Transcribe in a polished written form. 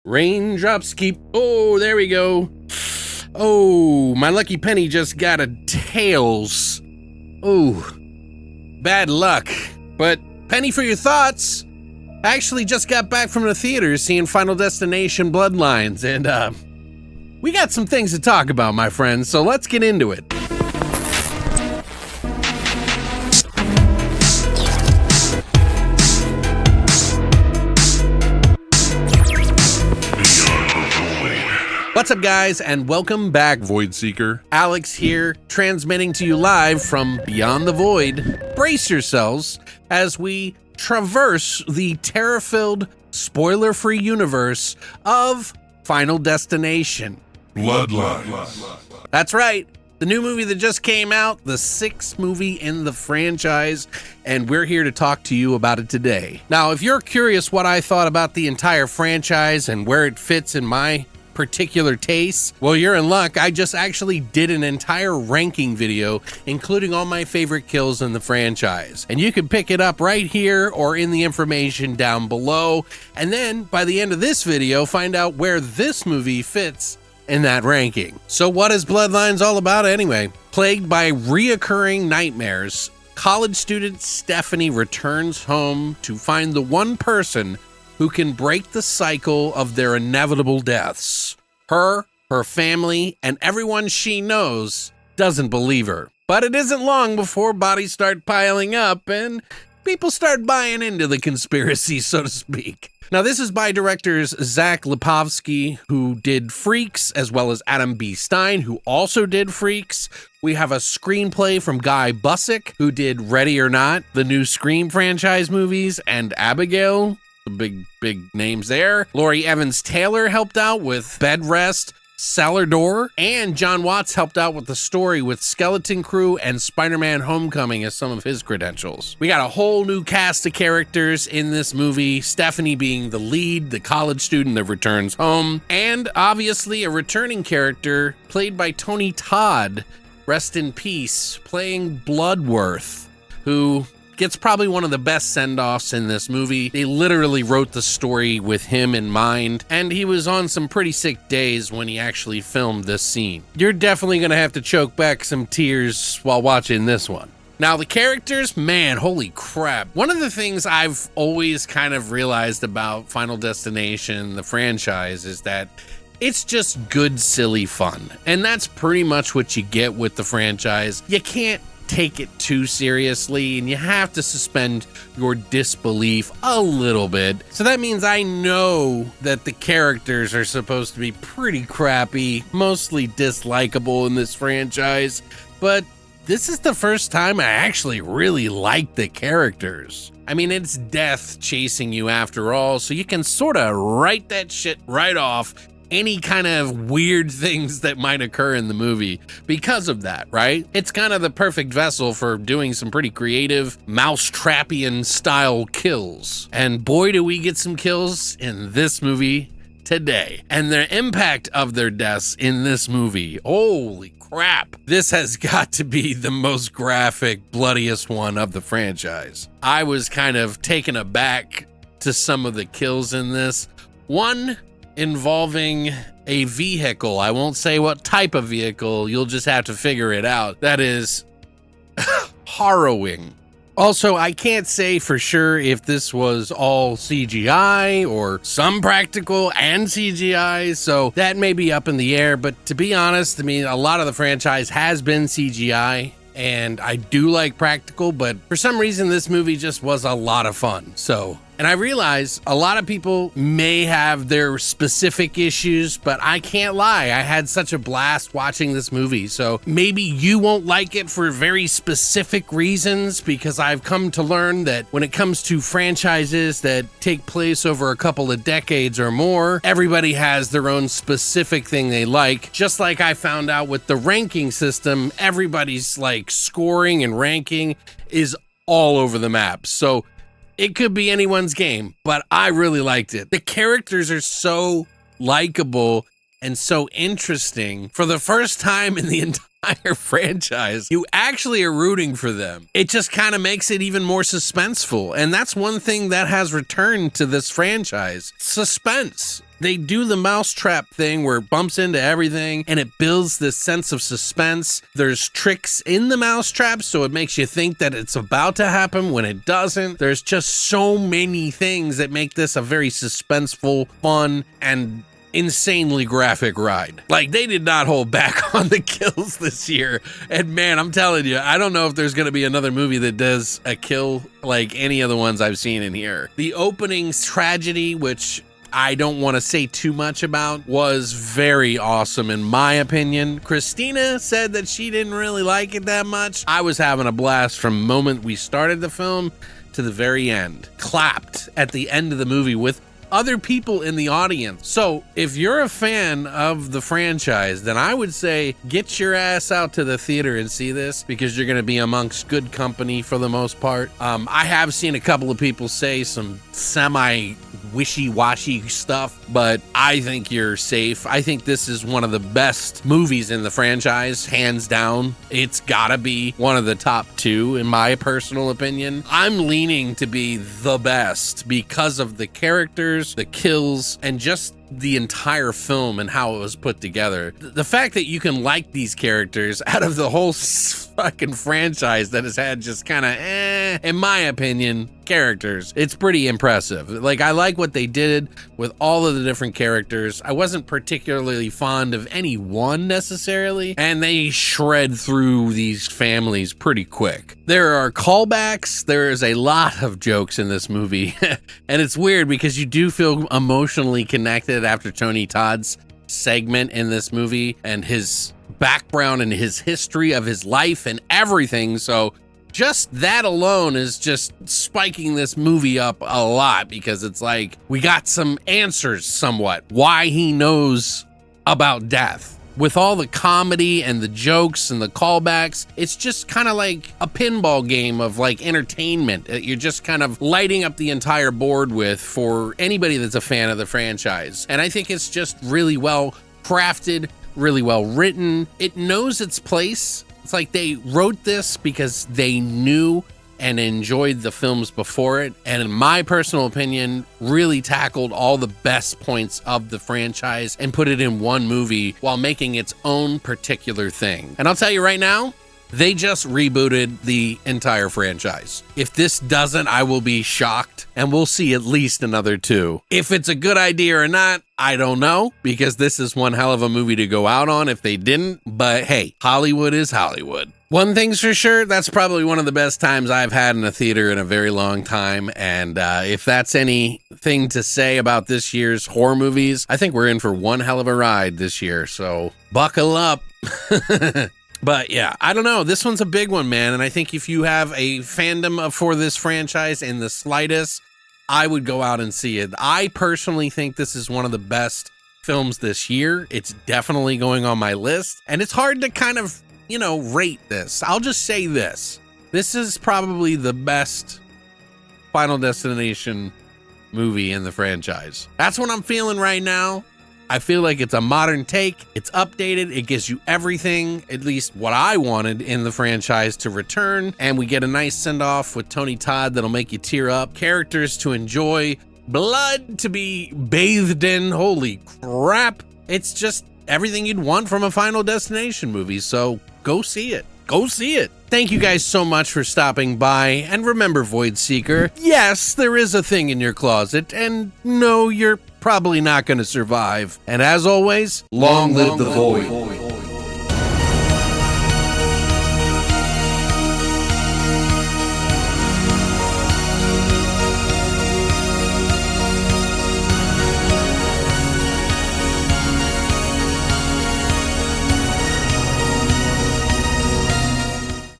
Raindrops keep... Oh, there we go. Oh, my lucky penny just got a tails. Oh, bad luck. But penny for your thoughts. I actually just got back from the theater seeing Final Destination Bloodlines, and we got some things to talk about, my friends, so let's get into it. What's up, guys, and welcome back, Void Seeker. Alex here, transmitting to you live from Beyond the Void. Brace yourselves as we traverse the terror-filled, spoiler-free universe of Final Destination. Bloodlines. That's right, the new movie that just came out, the sixth movie in the franchise, and we're here to talk to you about it today. Now, if you're curious what I thought about the entire franchise and where it fits in my particular tastes, well, you're in luck. I just actually did an entire ranking video, including all my favorite kills in the franchise. And you can pick it up right here or in the information down below. And then by the end of this video, find out where this movie fits in that ranking. So what is Bloodlines all about anyway? Plagued by reoccurring nightmares, college student Stephanie returns home to find the one person who can break the cycle of their inevitable deaths. Her family, and everyone she knows doesn't believe her. But it isn't long before bodies start piling up and people start buying into the conspiracy, so to speak. Now, this is by directors Zach Lipovsky, who did Freaks, as well as Adam B. Stein, who also did Freaks. We have a screenplay from Guy Busick, who did Ready or Not, the new Scream franchise movies, and Abigail. The big names there. Laurie Evans Taylor helped out with Bed Rest, Cellar Door, and John Watts helped out with the story with Skeleton Crew and Spider-Man Homecoming as some of his credentials. We got a whole new cast of characters in this movie, Stephanie being the lead, the college student that returns home, and obviously a returning character played by Tony Todd, rest in peace, playing Bloodworth, who gets probably one of the best send-offs in this movie. They literally wrote the story with him in mind, and he was on some pretty sick days when he actually filmed this scene. You're definitely gonna have to choke back some tears while watching this one. Now, the characters, man, holy crap. One of the things I've always kind of realized about Final Destination, the franchise, is that it's just good, silly fun. And that's pretty much what you get with the franchise. You can't take it too seriously, and you have to suspend your disbelief a little bit. So that means I know that the characters are supposed to be pretty crappy, mostly dislikable in this franchise, but this is the first time I actually really like the characters. I mean, it's death chasing you after all, so you can sort of write that shit right off, any kind of weird things that might occur in the movie because of that, right? It's kind of the perfect vessel for doing some pretty creative Mousetrapian style kills. And boy, do we get some kills in this movie today. And the impact of their deaths in this movie, holy crap. This has got to be the most graphic, bloodiest one of the franchise. I was kind of taken aback to some of the kills in this. One involving a vehicle. I won't say what type of vehicle, you'll just have to figure it out. That is harrowing. Also, I can't say for sure if this was all CGI or some practical and CGI, so that may be up in the air, but to be honest, I mean, a lot of the franchise has been CGI, and I do like practical, but for some reason this movie just was a lot of fun. And I realize a lot of people may have their specific issues, but I can't lie, I had such a blast watching this movie. So maybe you won't like it for very specific reasons, because I've come to learn that when it comes to franchises that take place over a couple of decades or more, everybody has their own specific thing they like. Just like I found out with the ranking system, everybody's like scoring and ranking is all over the map. So it could be anyone's game, but I really liked it. The characters are so likable and so interesting. For the first time in the entire franchise, you actually are rooting for them. It just kind of makes it even more suspenseful. And that's one thing that has returned to this franchise. Suspense. They do the mousetrap thing where it bumps into everything and it builds this sense of suspense. There's tricks in the mousetrap, so it makes you think that it's about to happen when it doesn't. There's just so many things that make this a very suspenseful, fun, and insanely graphic ride. Like, they did not hold back on the kills this year. And man, I'm telling you, I don't know if there's going to be another movie that does a kill like any of the ones I've seen in here. The opening's tragedy, which I don't want to say too much about, was very awesome in my opinion. Christina said that she didn't really like it that much. I was having a blast from the moment we started the film to the very end. Clapped at the end of the movie with other people in the audience. So if you're a fan of the franchise, then I would say get your ass out to the theater and see this, because you're going to be amongst good company for the most part. I have seen a couple of people say some wishy-washy stuff, but I think you're safe. I think this is one of the best movies in the franchise, hands down. It's gotta be one of the top two in my personal opinion. I'm leaning to be the best because of the characters, the kills, and just the entire film and how it was put together. The fact that you can like these characters out of the whole fucking franchise that has had just kind of in my opinion, characters, it's pretty impressive. Like, I like what they did with all of the different characters. I wasn't particularly fond of any one necessarily, and they shred through these families pretty quick. There are callbacks. There is a lot of jokes in this movie, and it's weird because you do feel emotionally connected after Tony Todd's segment in this movie and his background and his history of his life and everything. So just that alone is just spiking this movie up a lot, because it's like we got some answers somewhat why he knows about death. With all the comedy and the jokes and the callbacks, it's just kind of like a pinball game of like entertainment that you're just kind of lighting up the entire board with for anybody that's a fan of the franchise. And I think it's just really well crafted, really well written. It knows its place. It's like they wrote this because they knew and enjoyed the films before it, and in my personal opinion, really tackled all the best points of the franchise and put it in one movie while making its own particular thing. And I'll tell you right now, they just rebooted the entire franchise. If this doesn't, I will be shocked, and we'll see at least another two. If it's a good idea or not, I don't know, because this is one hell of a movie to go out on if they didn't, but hey, Hollywood is Hollywood. One thing's for sure, that's probably one of the best times I've had in a theater in a very long time, and if that's anything to say about this year's horror movies, I think we're in for one hell of a ride this year, so buckle up. But yeah, I don't know. This one's a big one, man. And I think if you have a fandom for this franchise in the slightest, I would go out and see it. I personally think this is one of the best films this year. It's definitely going on my list. And it's hard to kind of, rate this. I'll just say this. This is probably the best Final Destination movie in the franchise. That's what I'm feeling right now. I feel like it's a modern take, it's updated, it gives you everything, at least what I wanted in the franchise to return, and we get a nice send-off with Tony Todd that'll make you tear up, characters to enjoy, blood to be bathed in, holy crap. It's just everything you'd want from a Final Destination movie, so go see it. Go see it. Thank you guys so much for stopping by, and remember, Void Seeker, yes, there is a thing in your closet, and no, you're probably not going to survive. And as always, long live the Void.